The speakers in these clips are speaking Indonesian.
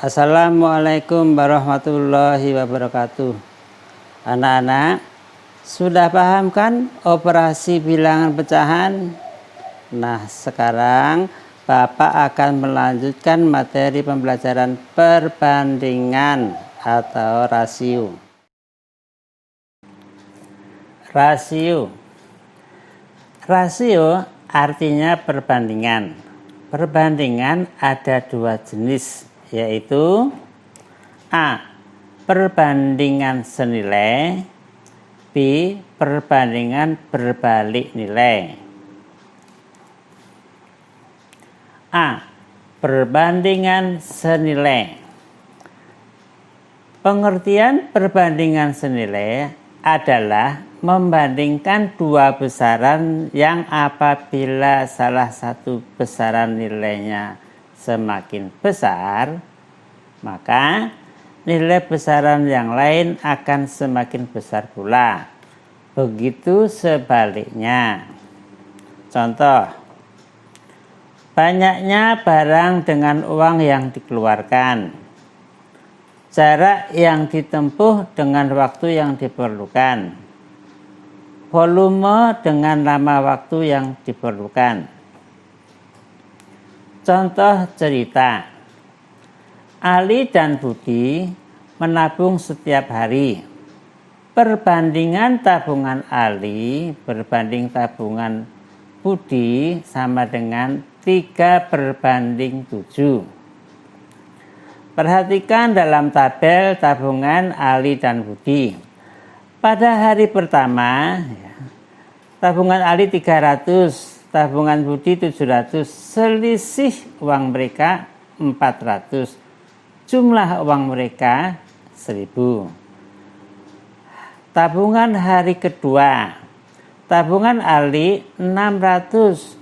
Assalamualaikum warahmatullahi wabarakatuh. Anak-anak, sudah paham kan operasi bilangan pecahan? Nah, sekarang Bapak akan melanjutkan materi pembelajaran perbandingan atau rasio. Rasio artinya perbandingan. Perbandingan ada dua jenis, yaitu A. Perbandingan senilai, B. Perbandingan berbalik nilai. A. Perbandingan senilai. Pengertian perbandingan senilai adalah membandingkan dua besaran yang apabila salah satu besaran nilainya semakin besar, maka nilai besaran yang lain akan semakin besar pula. Begitu sebaliknya. Contoh, banyaknya barang dengan uang yang dikeluarkan, jarak yang ditempuh dengan waktu yang diperlukan, volume dengan lama waktu yang diperlukan. Contoh cerita, Ali dan Budi menabung setiap hari. Perbandingan tabungan Ali berbanding tabungan Budi sama dengan 3/7. Perhatikan dalam tabel tabungan Ali dan Budi. Pada hari pertama, tabungan Ali 300, tabungan Budi 700, selisih uang mereka 400. Jumlah uang mereka 1000. Tabungan hari kedua, tabungan Ali 600,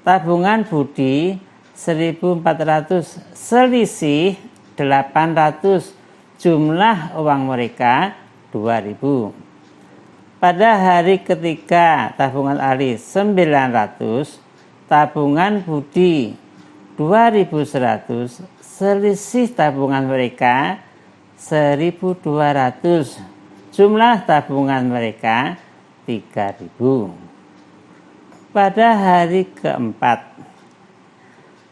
tabungan Budi 1400, selisih 800, jumlah uang mereka 2000. Pada hari ketiga, tabungan Ali 900, tabungan Budi 2100, selisih tabungan mereka 1200, jumlah tabungan mereka 3000. Pada hari keempat,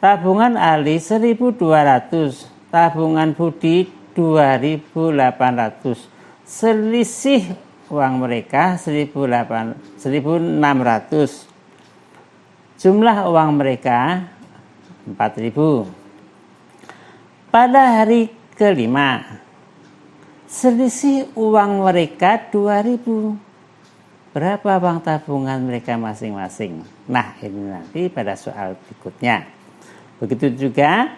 tabungan Ali 1200, tabungan Budi 2800, selisih uang mereka 1600, jumlah uang mereka 4000. Pada hari kelima, selisih uang mereka 2000. Berapa uang tabungan mereka masing-masing? Nah, ini nanti pada soal berikutnya. Begitu juga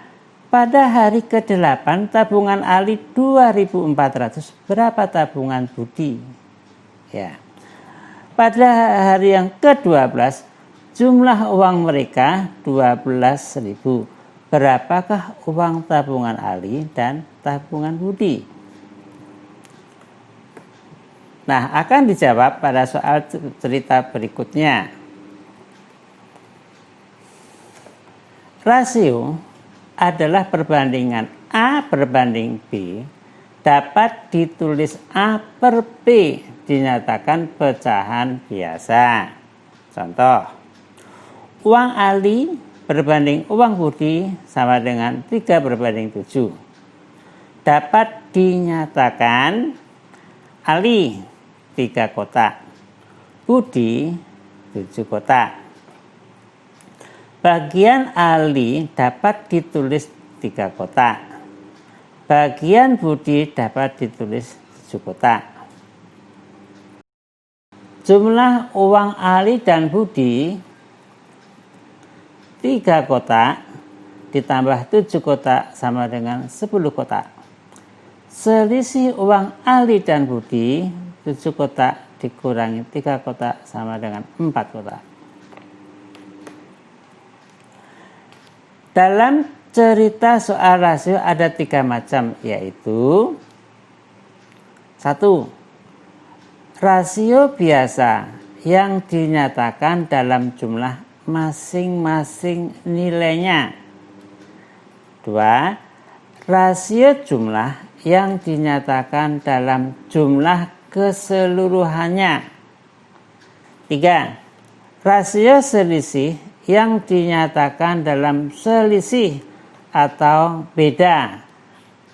pada hari ke-8, tabungan Ali 2400. Berapa tabungan Budi? Ya. Pada hari yang ke-12, jumlah uang mereka 12.000. Berapakah uang tabungan Ali dan tabungan Budi? Nah, akan dijawab pada soal cerita berikutnya. Rasio adalah perbandingan A berbanding B, dapat ditulis A per B, dinyatakan pecahan biasa. Contoh, uang Ali berbanding uang Budi sama dengan 3/7. Dapat dinyatakan Ali 3 kotak, Budi 7 kotak. Bagian Ali dapat ditulis 3 kotak, bagian Budi dapat ditulis 7 kotak. Jumlah uang Ali dan Budi 3 kotak ditambah 7 kotak sama dengan 10 kotak. Selisih uang Ali dan Budi 7 kotak dikurangi 3 kotak sama dengan 4 kotak. Dalam cerita soal rasio ada 3 macam, yaitu 1. Rasio biasa yang dinyatakan dalam jumlah masing-masing nilainya. 2. rasio jumlah yang dinyatakan dalam jumlah keseluruhannya. 3. Rasio selisih yang dinyatakan dalam selisih atau beda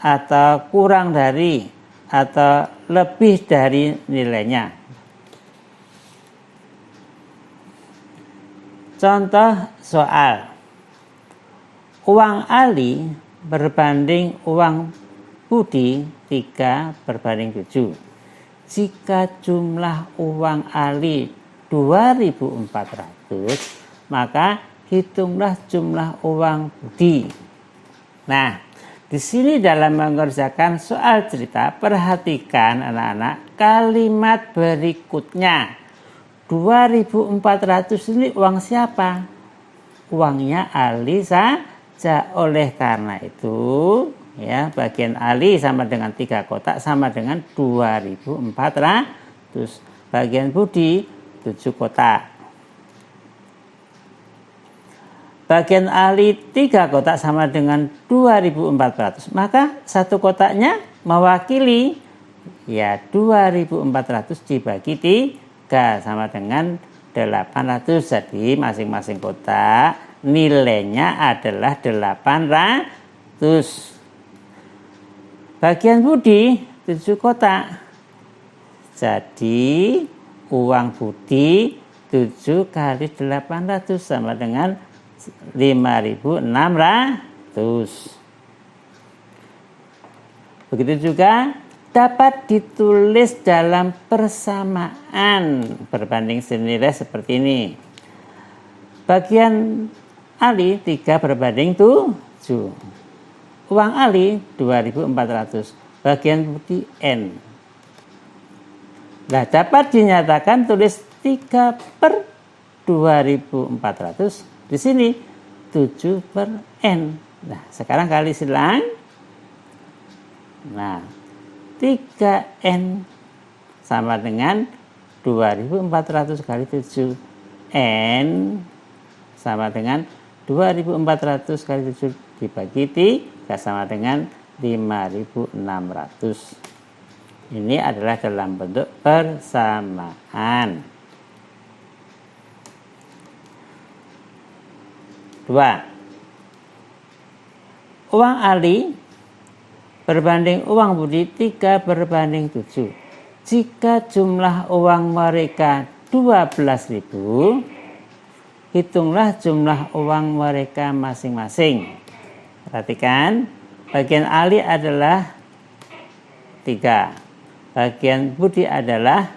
atau kurang dari atau lebih dari nilainya. Contoh soal. Uang Ali berbanding uang Budi 3/7. Jika jumlah uang Ali 2.400, maka hitunglah jumlah uang Budi. Nah, di sini dalam mengerjakan soal cerita, perhatikan anak-anak kalimat berikutnya. 2.400 ini uang siapa? Uangnya Ali saja. Oleh karena itu, ya, bagian Ali sama dengan 3 kotak sama dengan 2.400. Bagian Budi 7 kotak. Bagian Ali 3 kotak sama dengan 2.400. Maka satu kotaknya mewakili ya 2.400 dibagi 3 sama dengan 800. Jadi masing-masing kotak nilainya adalah 800. Bagian Budi 7 kotak. Jadi uang Budi 7 kali 800 sama dengan 5.600. Begitu juga dapat ditulis dalam persamaan berbanding senilai seperti ini. Bagian Ali 3/7. Uang Ali 2.400. Bagian Budi N. Nah, dapat dinyatakan tulis 3/2.400. Di sini 7/N. Nah, sekarang kali silang. Nah, 3N sama dengan 2.400 kali 7. N sama dengan 2.400 kali 7 dibagi 3 sama dengan 5.600. Ini adalah dalam bentuk persamaan. 2. Uang Ali berbanding uang Budi 3/7. Jika jumlah uang mereka 12.000, hitunglah jumlah uang mereka masing-masing. Perhatikan, bagian Ali adalah 3, bagian Budi adalah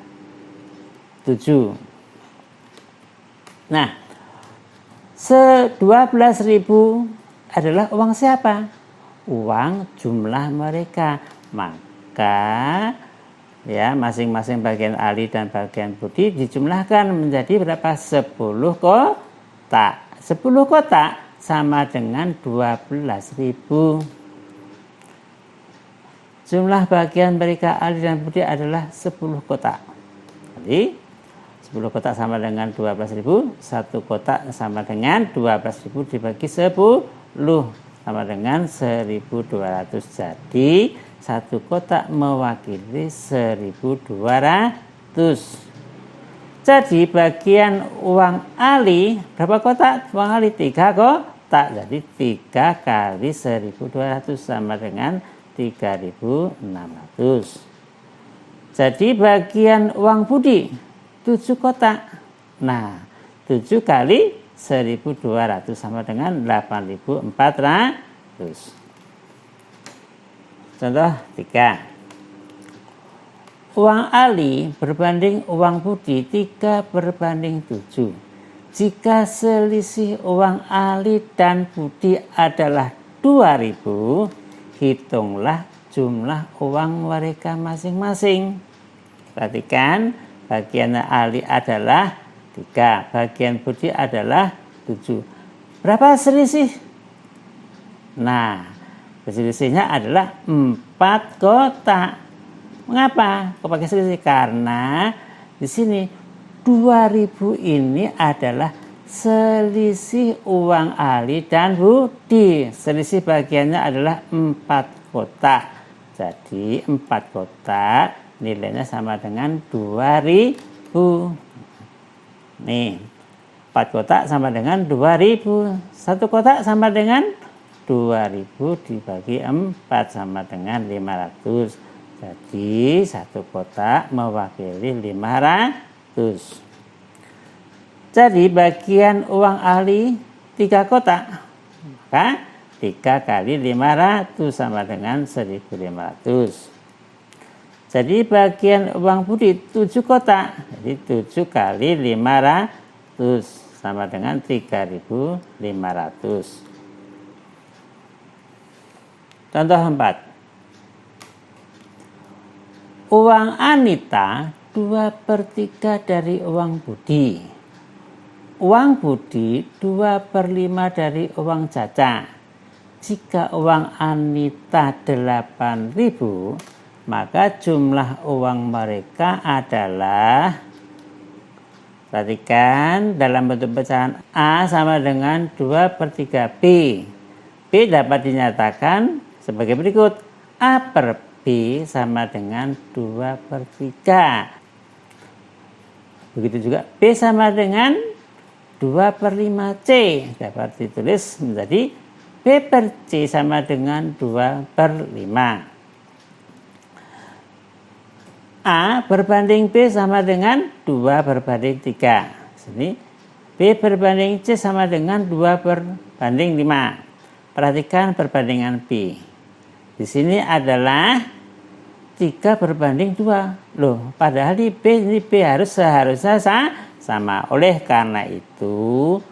7. Nah, 12.000 adalah uang siapa? Uang jumlah mereka. Maka ya masing-masing bagian Ali dan bagian Budi dijumlahkan menjadi berapa? 10 kotak. 10 kotak sama dengan 12.000. Jumlah bagian mereka Ali dan Budi adalah 10 kotak. Jadi 10 kotak sama dengan 12.000, 1 kotak sama dengan 12.000 dibagi 10 sama dengan 1.200. Jadi 1 kotak mewakili 1.200. Jadi bagian uang Ali berapa kotak? Uang Ali 3 kotak. Jadi 3 kali 1.200 sama dengan 3.600. Jadi bagian uang Budi 7 kotak. Nah, 7 kali 1.200 sama dengan 8.400. Contoh 3. Uang Ali berbanding uang Budi 3/7. Jika selisih uang Ali dan Budi adalah 2.000, hitunglah jumlah uang mereka masing-masing. Perhatikan, bagian Ali adalah 3, bagian Budi adalah 7. Berapa selisih? Nah, selisihnya adalah 4 kotak. Mengapa kok pakai selisih? Karena di sini 2.000 ini adalah selisih uang Ali dan Budi. Selisih bagiannya adalah 4 kotak. Jadi 4 kotak nilainya sama dengan 2.000. Nih, 4 kotak sama dengan 2.000. 1 kotak sama dengan 2.000 dibagi 4 sama dengan 500. Jadi 1 kotak mewakili 500. Jadi bagian uang ahli 3 kotak. Maka 3 kali 500 sama dengan 1.500. Jadi bagian uang budi 7 kotak. Jadi 7 kali 500 sama dengan 3.500. Contoh 4. Uang Anita 2/3 dari uang Budi. Uang Budi 2/5 dari uang Caca. Jika uang Anita 8.000, maka jumlah uang mereka adalah, perhatikan dalam bentuk pecahan A sama dengan 2/3 B. B dapat dinyatakan sebagai berikut. A per B sama dengan 2/3. Begitu juga B sama dengan 2/5 C. Dapat ditulis menjadi B per C sama dengan 2/5. A berbanding B sama dengan 2/3. Sini B berbanding C sama dengan 2/5. Perhatikan perbandingan B. Di sini adalah 3 berbanding 2. Loh, padahal di B ini B seharusnya sama. Oleh karena itu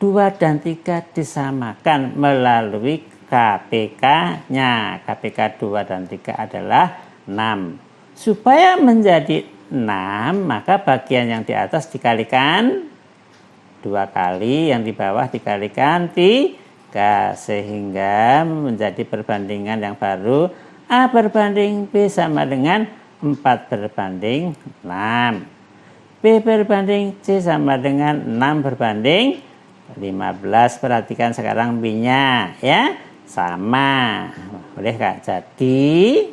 2 dan 3 disamakan melalui KPK-nya. KPK 2 dan 3 adalah 6. Supaya menjadi 6, maka bagian yang di atas dikalikan 2 kali, yang di bawah dikalikan 3, sehingga menjadi perbandingan yang baru. A berbanding B sama dengan 4/6. B berbanding C sama dengan 6/15. Perhatikan sekarang B-nya ya, sama. Boleh Kak? Jadi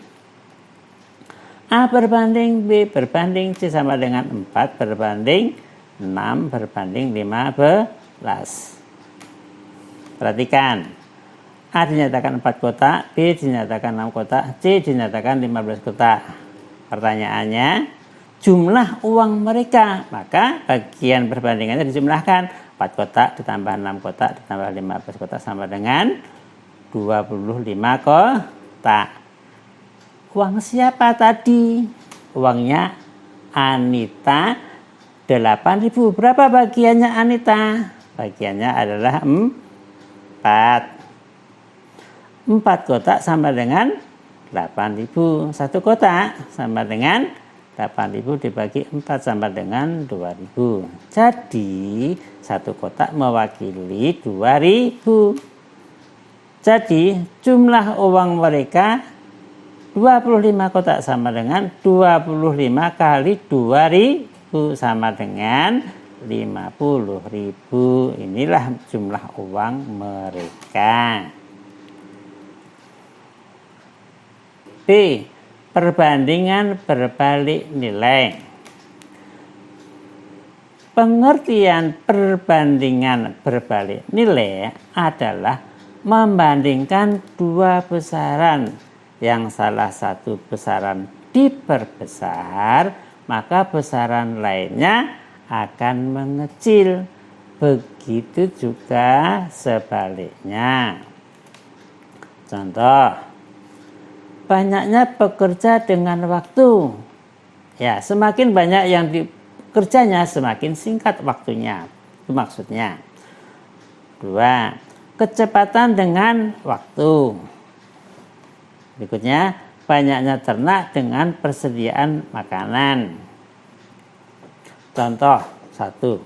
A berbanding B berbanding C sama dengan 4/6/15. Perhatikan. A dinyatakan 4 kotak, B dinyatakan 6 kotak, C dinyatakan 15 kotak. Pertanyaannya, jumlah uang mereka. Maka bagian perbandingannya dijumlahkan. 4 kotak ditambah 6 kotak ditambah 15 kotak sama dengan 25 kotak. Uang siapa tadi? Uangnya Anita 8.000. Berapa bagiannya Anita? Bagiannya adalah 4. 4 kotak sama dengan 8.000. 1 kotak sama dengan 8.000 dibagi 4 sama dengan 2.000. Jadi 1 kotak mewakili 2.000. Jadi jumlah uang mereka 25 kotak sama dengan 25 kali 2.000 sama dengan 50.000. Inilah jumlah uang mereka. B. Perbandingan berbalik nilai. Pengertian perbandingan berbalik nilai adalah membandingkan 2 besaran. Yang salah satu besaran diperbesar, maka besaran lainnya akan mengecil. Begitu juga sebaliknya. Contoh, banyaknya pekerja dengan waktu. Ya, semakin banyak yang dikerjanya, semakin singkat waktunya. Itu maksudnya. 2. Kecepatan dengan waktu. Berikutnya, banyaknya ternak dengan persediaan makanan. Contoh 1.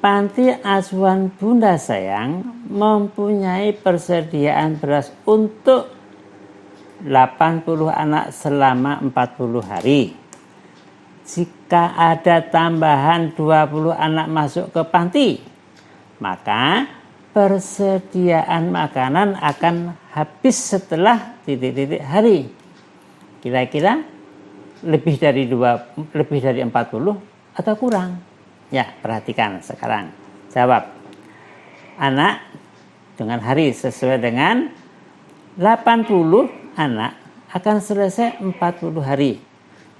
Panti asuhan Bunda Sayang mempunyai persediaan beras untuk 80 anak selama 40 hari. Jika ada tambahan 20 anak masuk ke panti, maka persediaan makanan akan habis setelah titik-titik hari. Kira-kira lebih dari 40 atau kurang? Ya, perhatikan sekarang. Jawab. Anak dengan hari sesuai dengan 80 anak akan selesai 40 hari.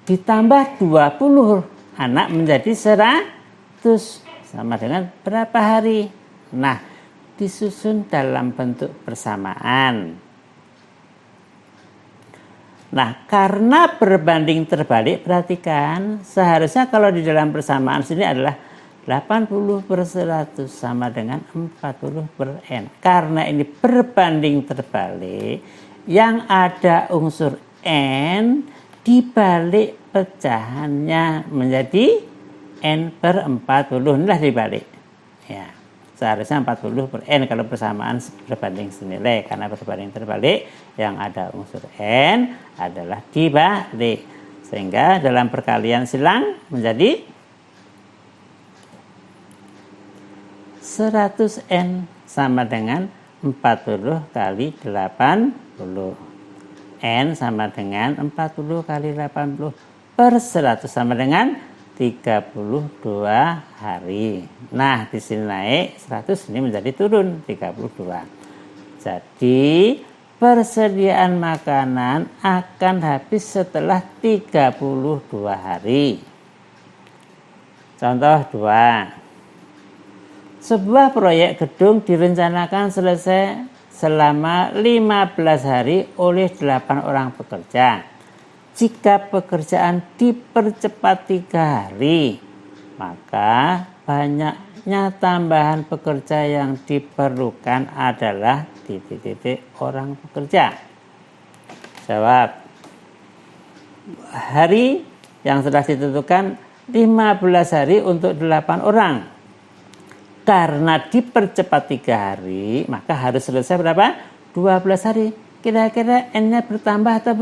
Ditambah 20 anak menjadi 100. Sama dengan berapa hari? Nah, disusun dalam bentuk persamaan. Nah, karena berbanding terbalik, perhatikan, seharusnya kalau di dalam persamaan sini adalah 80/100 sama dengan 40/n. Karena ini berbanding terbalik, yang ada unsur n dibalik pecahannya menjadi n/40. Inilah dibalik. Ya. Seharusnya 40/n kalau persamaan berbanding senilai. Karena berbanding terbalik, yang ada unsur n adalah dibalik. Sehingga dalam perkalian silang menjadi 100n sama dengan 40 kali 80. N sama dengan 40 kali 80 per 100 sama dengan 32 hari. Nah, di sini naik 100, ini menjadi turun 32. Jadi, persediaan makanan akan habis setelah 32 hari. Contoh 2. Sebuah proyek gedung direncanakan selesai selama 15 hari oleh 8 orang pekerja. Jika pekerjaan dipercepat 3 hari, maka banyaknya tambahan pekerja yang diperlukan adalah titik-titik orang pekerja. Jawab. Hari yang sudah ditentukan 15 hari untuk 8 orang. Karena dipercepat 3 hari, maka harus selesai berapa? 12 hari. Kira-kira N-nya bertambah atau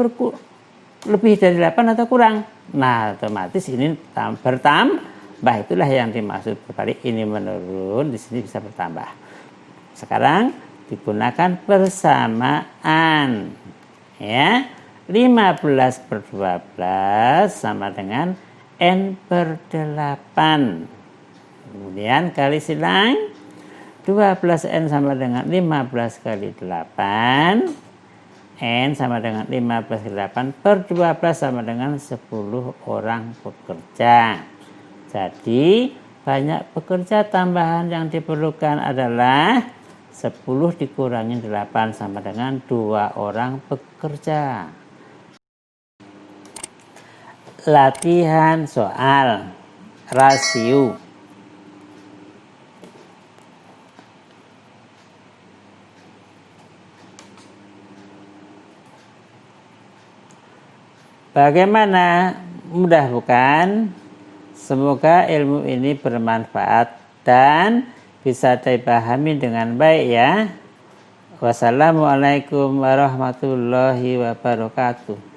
lebih dari 8 atau kurang? Nah, otomatis ini bertambah. Itulah yang dimaksud berbalik. Ini menurun, di sini bisa bertambah. Sekarang digunakan persamaan. Ya, 15/12 sama dengan N/8. Kemudian kali silang, 12n sama dengan 15 kali 8. N sama dengan 15 kali 8 per 12 sama dengan 10 orang pekerja. Jadi banyak pekerja tambahan yang diperlukan adalah 10 dikurangi 8 sama dengan 2 orang pekerja. Latihan soal rasio. Bagaimana? Mudah bukan? Semoga ilmu ini bermanfaat dan bisa dipahami dengan baik ya. Wassalamualaikum warahmatullahi wabarakatuh.